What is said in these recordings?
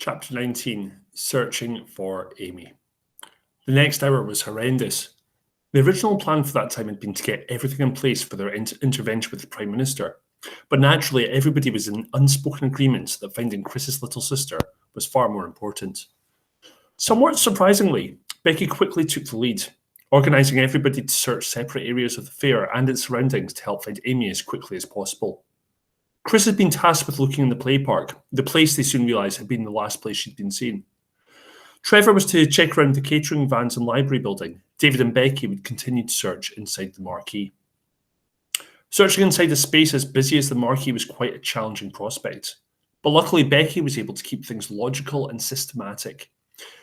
Chapter 19, Searching for Amy. The next hour was horrendous. The original plan for that time had been to get everything in place for their intervention with the Prime Minister. But naturally, everybody was in unspoken agreement that finding Chris's little sister was far more important. Somewhat surprisingly, Becky quickly took the lead, organising everybody to search separate areas of the fair and its surroundings to help find Amy as quickly as possible. Chris had been tasked with looking in the play park, the place they soon realised had been the last place she'd been seen. Trevor was to check around the catering vans and library building. David and Becky would continue to search inside the marquee. Searching inside a space as busy as the marquee was quite a challenging prospect. But luckily, Becky was able to keep things logical and systematic.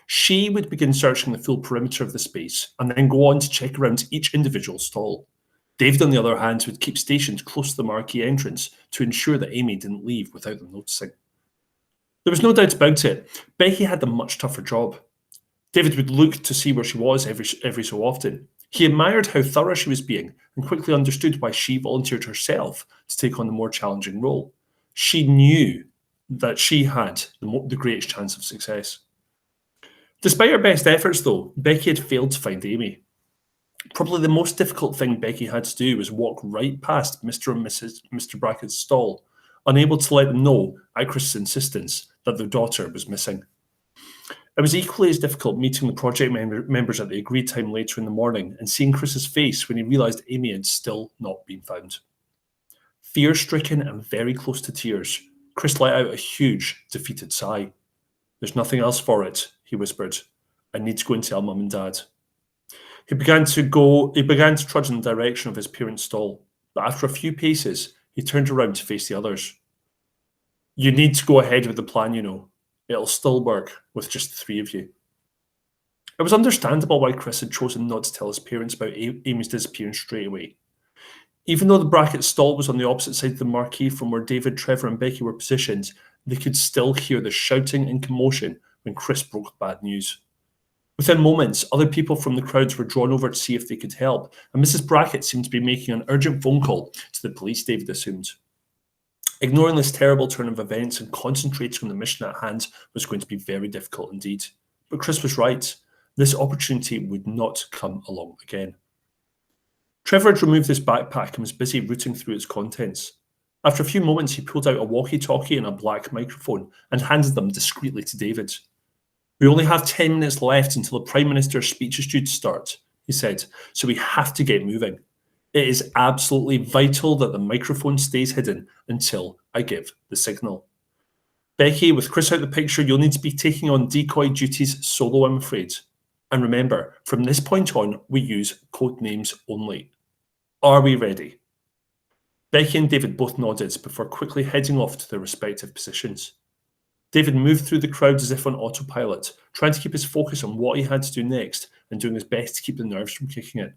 She would begin searching the full perimeter of the space and then go on to check around each individual stall. David, on the other hand, would keep stationed close to the marquee entrance to ensure that Amy didn't leave without them noticing. There was no doubt about it. Becky had the much tougher job. David would look to see where she was every so often. He admired how thorough she was being and quickly understood why she volunteered herself to take on the more challenging role. She knew that she had the greatest chance of success. Despite her best efforts, though, Becky had failed to find Amy. Probably the most difficult thing Becky had to do was walk right past Mr. and Mr. Brackett's stall, unable to let them know, at Chris's insistence, that their daughter was missing. It was equally as difficult meeting the project members at the agreed time later in the morning and seeing Chris's face when he realised Amy had still not been found. Fear-stricken and very close to tears, Chris let out a huge, defeated sigh. "There's nothing else for it," he whispered. "I need to go and tell Mum and Dad." He began to trudge in the direction of his parents' stall, but after a few paces, he turned around to face the others. "You need to go ahead with the plan, you know. It'll still work with just the three of you." It was understandable why Chris had chosen not to tell his parents about Amy's disappearance straight away. Even though the Brackett stall was on the opposite side of the marquee from where David, Trevor and Becky were positioned, they could still hear the shouting and commotion when Chris broke the bad news. Within moments, other people from the crowds were drawn over to see if they could help, and Mrs. Brackett seemed to be making an urgent phone call to the police, David assumed. Ignoring this terrible turn of events and concentrating on the mission at hand was going to be very difficult indeed. But Chris was right. This opportunity would not come along again. Trevor had removed his backpack and was busy rooting through its contents. After a few moments, he pulled out a walkie-talkie and a black microphone and handed them discreetly to David. "We only have 10 minutes left until the Prime Minister's speech is due to start," he said, "so we have to get moving. It is absolutely vital that the microphone stays hidden until I give the signal. Becky, with Chris out of the picture, you'll need to be taking on decoy duties solo, I'm afraid. And remember, from this point on, we use code names only. Are we ready?" Becky and David both nodded before quickly heading off to their respective positions. David moved through the crowd as if on autopilot, trying to keep his focus on what he had to do next and doing his best to keep the nerves from kicking in.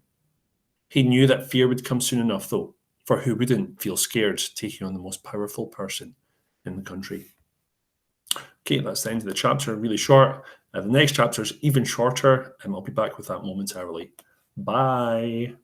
He knew that fear would come soon enough, though, for who wouldn't feel scared taking on the most powerful person in the country? Okay, that's the end of the chapter, really short. The next chapter is even shorter, and I'll be back with that momentarily. Bye.